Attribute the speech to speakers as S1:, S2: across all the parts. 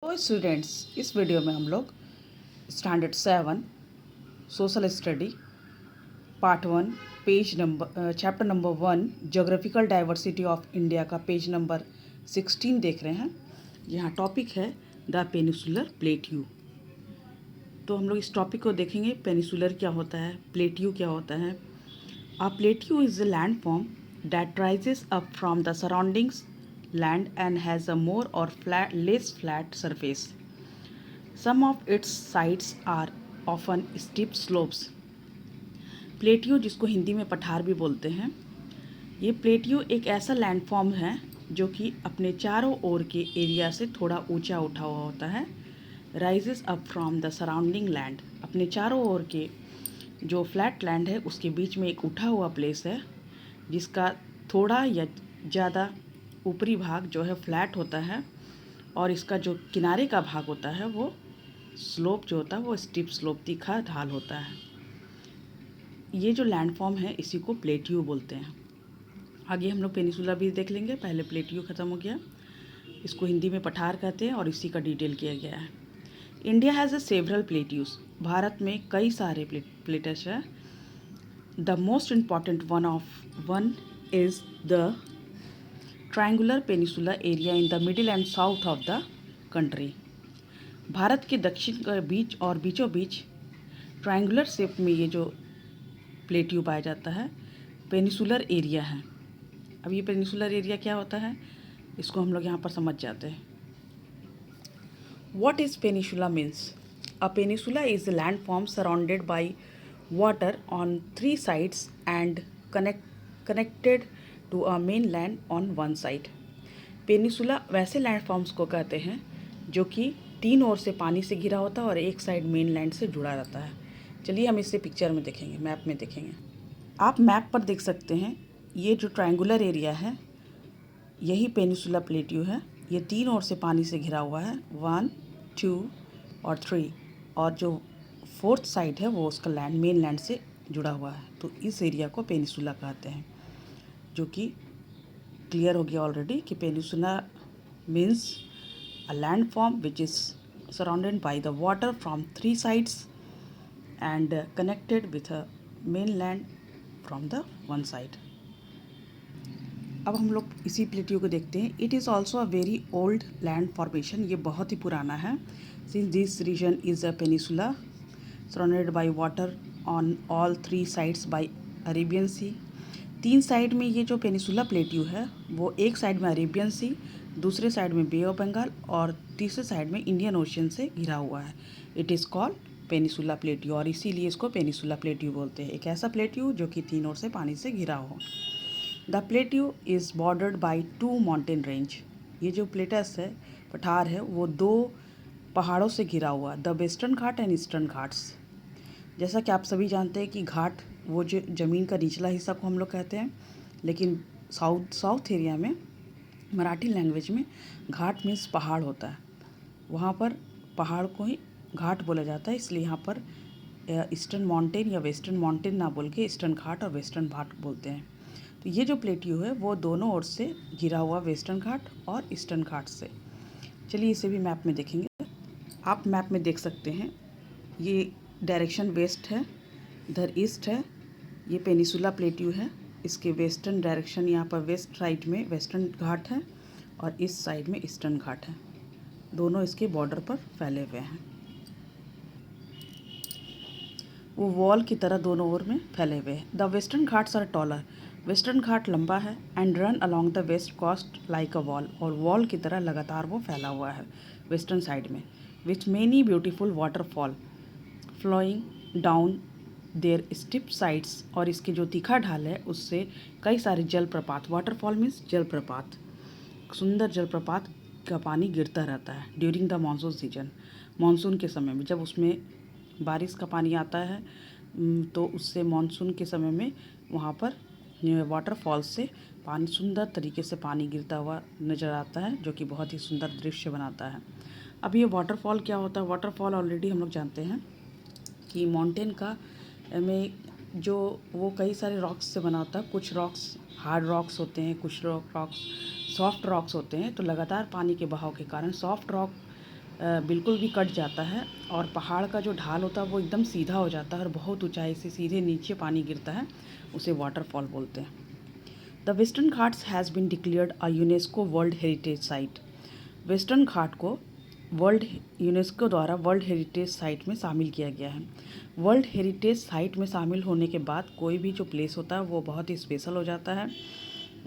S1: तो स्टूडेंट्स, इस वीडियो में हम लोग standard 7 social study part 1 page number chapter number 1 geographical diversity of India का पेज नंबर 16 देख रहे हैं। यहाँ टॉपिक है द पेनिसुलर प्लेट्यू। तो हम लोग इस टॉपिक को देखेंगे। पेनिसुलर क्या होता है, प्लेट्यू क्या होता है। A plateau is a land form that rises up from the surroundings land and has a more or less flat surface. Some of its sides are often steep slopes. Plateau, जिसको हिंदी में पठार भी बोलते हैं, ये प्लेट्यू एक ऐसा landform है जो कि अपने चारों ओर के एरिया से थोड़ा ऊंचा उठा हुआ होता है। Rises up from the surrounding land, अपने चारों ओर के जो फ्लैट लैंड है उसके बीच में एक उठा हुआ प्लेस है जिसका थोड़ा या ज़्यादा ऊपरी भाग जो है फ्लैट होता है और इसका जो किनारे का भाग होता है वो स्लोप जो होता है वो स्टीप स्लोप, तीखा ढाल होता है। ये जो लैंडफॉर्म है इसी को प्लेट्यू बोलते हैं। आगे हम लोग पेनिसुला भी देख लेंगे। पहले प्लेट्यू ख़त्म हो गया, इसको हिंदी में पठार कहते हैं और इसी का डिटेल किया गया है। India has a several plateaus, Bharat में कई सारे प्लेटस है। The most important one is the triangular peninsula area in the middle and south of the country. Bharat के दक्षिण के बीच और बीचों बीच ट्रायंगुलर शेप में ये जो प्लेट्यू पाया जाता है पेनिसुलर एरिया है। अब ये पेनिसुलर एरिया क्या होता है इसको हम लोग यहाँ पर समझ जाते हैं। What is peninsula means? A peninsula is a landform surrounded by water on three sides and connected to a mainland on one side. Peninsula वैसे लैंडफॉर्म्स को कहते हैं जो कि तीन ओर से पानी से घिरा होता है और एक साइड मेनलैंड से जुड़ा रहता है। चलिए हम इसे पिक्चर में देखेंगे, मैप में देखेंगे। आप मैप पर देख सकते हैं ये जो ट्रायंगुलर एरिया है यही पेनिसुला प्लेट्यू है। ये तीन ओर से पानी से घिरा हुआ है, 1, 2 और 3, और जो फोर्थ साइड है वो उसका मेन लैंड से जुड़ा हुआ है। तो इस एरिया को पेनिसुला कहते हैं, जो कि क्लियर हो गया ऑलरेडी कि peninsula means a land form which is surrounded by the water from three sides and connected with a main land from the one side. अब हम लोग इसी प्लेट्यू को देखते हैं। It is also a very old land formation, ये बहुत ही पुराना है। Since this region is a peninsula surrounded by water on all three sides by Arabian sea. तीन साइड में ये जो पेनिसुला प्लेट्यू है वो एक साइड में अरेबियन सी, दूसरे साइड में बे ऑफ बंगाल और तीसरे साइड में इंडियन ओशियन से घिरा हुआ है। It is called peninsula plateau और इसीलिए इसको पेनिसुला प्लेट्यू बोलते हैं। एक ऐसा प्लेट्यू जो कि तीन ओर से पानी से घिरा हो। The plateau is bordered by 2 mountain range. ये जो प्लेटस है, पठार है, वो 2 पहाड़ों से घिरा हुआ, the western Ghat and eastern Ghats. जैसा कि आप सभी जानते हैं कि घाट वो जो ज़मीन का निचला हिस्सा को हम लोग कहते हैं, लेकिन साउथ एरिया में मराठी लैंग्वेज में घाट मीन्स पहाड़ होता है। वहाँ पर पहाड़ को ही घाट बोला जाता है, इसलिए यहाँ पर ईस्टर्न माउंटेन या वेस्टर्न माउंटेन ना बोल के ईस्टर्न घाट और वेस्टर्न घाट बोलते हैं। तो ये जो प्लेट्यू है वो दोनों ओर से घिरा हुआ वेस्टर्न घाट और ईस्टर्न घाट से। चलिए इसे भी मैप में देखेंगे। आप मैप में देख सकते हैं ये डायरेक्शन वेस्ट है, इधर ईस्ट है। ये पेनिसुला प्लेट्यू है, इसके वेस्टर्न डायरेक्शन यहाँ पर वेस्ट साइड में वेस्टर्न घाट है और इस साइड में ईस्टर्न घाट है। दोनों इसके बॉर्डर पर फैले हुए हैं, वो वॉल की तरह दोनों ओर में फैले हुए हैं। The western Ghats are taller, western Ghat लंबा है and run along the west coast like a wall, और वॉल की तरह लगातार वो फैला हुआ है वेस्टर्न साइड में, with many beautiful waterfall flowing down their steep sides, और इसके जो तीखा ढाल है उससे कई सारे जलप्रपात, वाटरफॉल मीन्स जलप्रपात, सुंदर जलप्रपात का पानी गिरता रहता है during the monsoon season. Monsoon के समय में जब उसमें बारिश का पानी आता है तो उससे मानसून के समय में वहाँ पर वाटरफॉल से पानी सुंदर तरीके से पानी गिरता हुआ नज़र आता है, जो कि बहुत ही सुंदर दृश्य बनाता है। अब ये वाटरफॉल क्या होता है? वाटरफॉल ऑलरेडी हम लोग जानते हैं कि माउंटेन का में जो वो कई सारे रॉक्स से बना होता है। कुछ रॉक्स हार्ड रॉक्स होते हैं, कुछ रॉक्स सॉफ्ट रॉक्स होते हैं। तो लगातार पानी के बहाव के कारण सॉफ्ट रॉक बिल्कुल भी कट जाता है और पहाड़ का जो ढाल होता है वो एकदम सीधा हो जाता है और बहुत ऊंचाई से सीधे नीचे पानी गिरता है, उसे वाटरफॉल बोलते हैं। The western Ghats has been declared a UNESCO world heritage site. Western Ghat को वर्ल्ड यूनेस्को द्वारा वर्ल्ड हेरिटेज साइट में शामिल किया गया है। वर्ल्ड हेरिटेज साइट में शामिल होने के बाद कोई भी जो प्लेस होता है वो बहुत ही स्पेशल हो जाता है,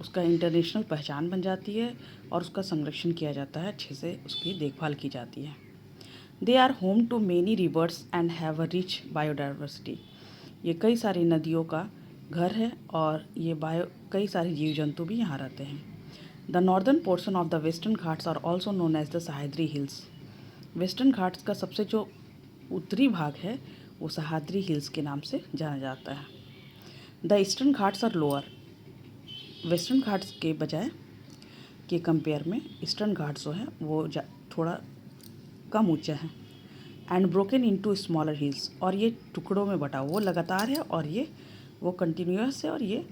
S1: उसका इंटरनेशनल पहचान बन जाती है और उसका संरक्षण किया जाता है, अच्छे से उसकी देखभाल की जाती है। They are home to many rivers and have a rich biodiversity. ये कई सारी नदियों का घर है और ये कई सारे जीव जंतु भी यहाँ रहते हैं। The northern portion of the western Ghats are also known as the Sahyadri hills. Western Ghats का सबसे जो उत्तरी भाग है वो सह्याद्री हिल्स के नाम से जाना जाता है। The Eastern Ghats are lower. Western Ghats के बजाय के कंपेयर में ईस्टर्न घाट्स जो है वो थोड़ा कम ऊंचा है। And broken into smaller hills, और ये टुकड़ों में बटा हुआ, वो लगातार है और ये वो कंटिन्यूअस है और ये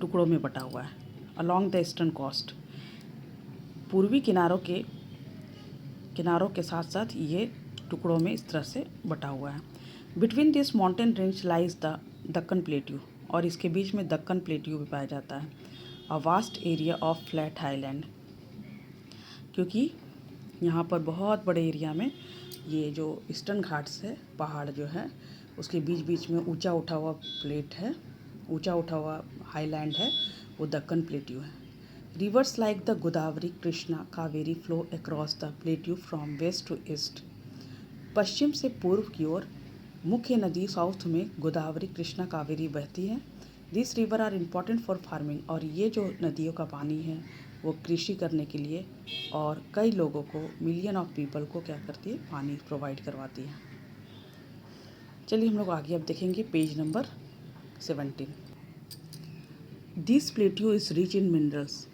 S1: टुकड़ों में बटा हुआ है। अलॉन्ग द ईस्टर्न कोस्ट, पूर्वी किनारों के साथ साथ ये टुकड़ों में इस तरह से बटा हुआ है। Between this mountain range lies the Deccan plateau, और इसके बीच में दक्कन प्लेट्यू भी पाया जाता है। A vast area of flat highland, क्योंकि यहाँ पर बहुत बड़े एरिया में ये जो ईस्टर्न घाट्स है, पहाड़ जो है उसके बीच बीच में ऊंचा उठा हुआ प्लेट है, ऊंचा उठा हुआ हाईलैंड है, वो दक्कन प्लेट्यू है। Rivers like the Godavari, Krishna, Kaveri flow across the plateau from west to east. पश्चिम से पूर्व की ओर मुख्य नदी साउथ में गोदावरी, कृष्णा, कावेरी बहती है। This river are important for farming, और ये जो नदियों का पानी है वो कृषि करने के लिए और कई लोगों को, मिलियन ऑफ पीपल को क्या करती है, पानी प्रोवाइड करवाती है। चलिए हम लोग आगे अब देखेंगे page number 17। This plateau is rich in minerals.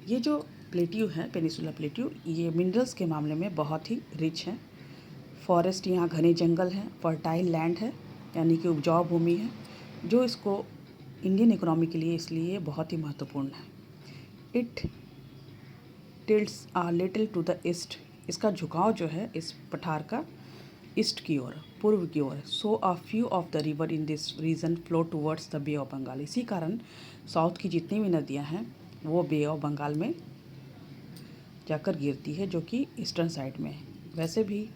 S1: ये जो प्लेट्यू है, पेनिसुला प्लेट्यू, ये मिनरल्स के मामले में बहुत ही रिच है। फॉरेस्ट, यहाँ घने जंगल हैं, फर्टाइल लैंड है यानी कि उपजाऊ भूमि है, जो इसको इंडियन इकोनॉमी के लिए इसलिए बहुत ही महत्वपूर्ण है। It tilts a little to the east, इसका झुकाव जो है इस पठार का ईस्ट की ओर, पूर्व की ओर। So a few of the river in this region flow towards the bay of Bengal. इसी कारण साउथ की जितनी भी नदियाँ हैं वो बे ऑफ बंगाल में जाकर गिरती है, जो कि ईस्टर्न साइड में है। वैसे भी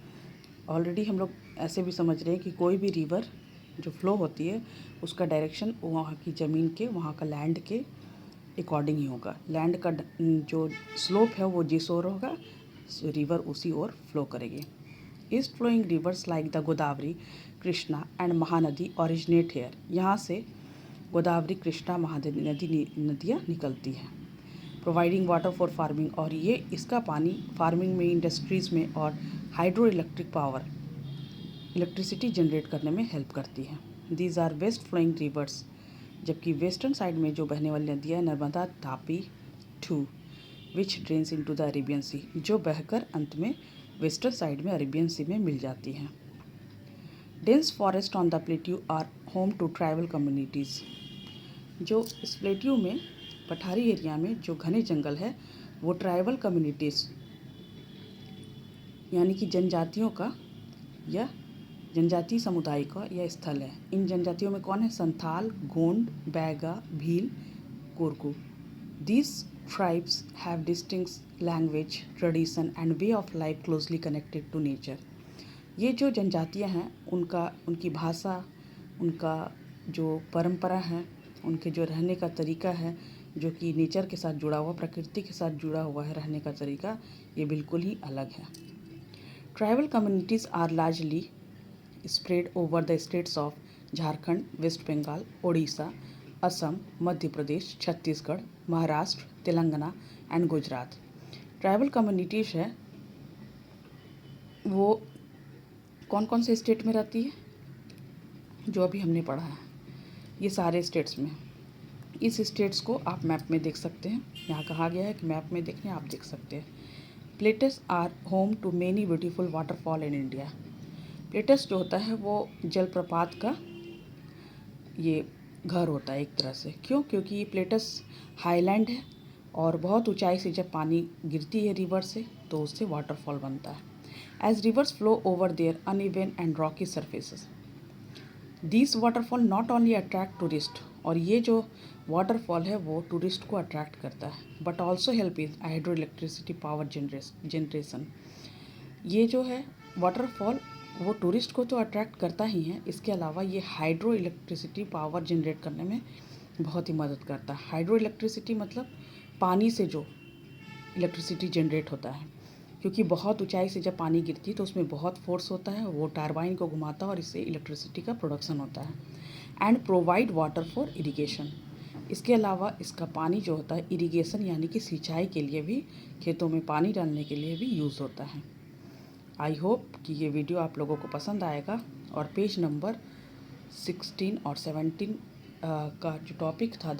S1: ऑलरेडी हम लोग ऐसे भी समझ रहे हैं कि कोई भी रिवर जो फ्लो होती है उसका डायरेक्शन वहाँ की ज़मीन के, वहाँ का लैंड के अकॉर्डिंग ही होगा। लैंड का जो स्लोप है वो जिस ओर होगा, रिवर उसी ओर फ्लो करेगी। East flowing rivers like the Godavari, Krishna and Mahanadi originate here. यहाँ से गोदावरी, कृष्णा, महानदी नदियाँ निकलती हैं। प्रोवाइडिंग वाटर फॉर फार्मिंग, और ये इसका पानी फार्मिंग में, इंडस्ट्रीज़ में और hydro electric power, electricity generate करने में हेल्प करती है। These are west flowing rivers, जबकि वेस्टर्न साइड में जो बहने वाली नदियाँ, नर्मदा, तापी, ठू, which drains into the Arabian Sea, जो बहकर अंत में वेस्टर्न साइड में अरेबियन सी में मिल जाती हैं। Dense forest on the plateau are home to tribal communities. जो इस प्लेट्यू में, पठारी एरिया में जो घने जंगल है वो ट्राइबल कम्युनिटीज़ यानी कि जनजातियों का या जनजातीय समुदाय का यह स्थल है। इन जनजातियों में कौन है? Santhal, Gond, Baiga, Bhil, Korku. These tribes have distinct language, tradition and way of life closely connected to nature. ये जो जनजातियाँ हैं उनकी भाषा, उनका जो परंपरा है, उनके जो रहने का तरीका है जो कि नेचर के साथ जुड़ा हुआ, प्रकृति के साथ जुड़ा हुआ है रहने का तरीका, ये बिल्कुल ही अलग है। Tribal communities are largely spread over the states of Jharkhand, West Bengal, Odisha, Assam, Madhya Pradesh, Chhattisgarh, Maharashtra, Telangana and Gujarat. Tribal communities है वो कौन कौन से स्टेट में रहती है, जो अभी हमने पढ़ा है, ये सारे स्टेट्स में। इस स्टेट्स को आप मैप में देख सकते हैं, यहाँ कहा गया है कि मैप में देखें, आप देख सकते हैं। Plateaus are home to many beautiful waterfall in India. Plateaus जो होता है वो जलप्रपात का ये घर होता है एक तरह से। क्यों? क्योंकि ये प्लेट्स हाईलैंड है और बहुत ऊंचाई से जब पानी गिरती है रिवर से तो उससे वाटरफॉल बनता है। as rivers flow over their uneven and rocky surfaces. These waterfall not only attract tourists, और ये जो वाटरफॉल है वो टूरिस्ट को अट्रैक्ट करता है, but also help in hydro electricity power generation. ये जो है वाटरफॉल वो टूरिस्ट को तो अट्रैक्ट करता ही है, इसके अलावा ये हाइड्रो इलेक्ट्रिसिटी पावर जनरेट करने में बहुत ही मदद करता है। हाइड्रो इलेक्ट्रिसिटी मतलब पानी से जो इलेक्ट्रिसिटी जनरेट होता है, क्योंकि बहुत ऊंचाई से जब पानी गिरती है तो उसमें बहुत फोर्स होता है, वो टरबाइन को घुमाता है और इससे इलेक्ट्रिसिटी का प्रोडक्शन होता है। And provide water for irrigation, इसके अलावा इसका पानी जो होता है इरिगेशन यानी कि सिंचाई के लिए भी, खेतों में पानी डालने के लिए भी यूज़ होता है। आई होप कि ये वीडियो आप लोगों को पसंद आएगा, और पेज नंबर 16 और 17 का जो टॉपिक था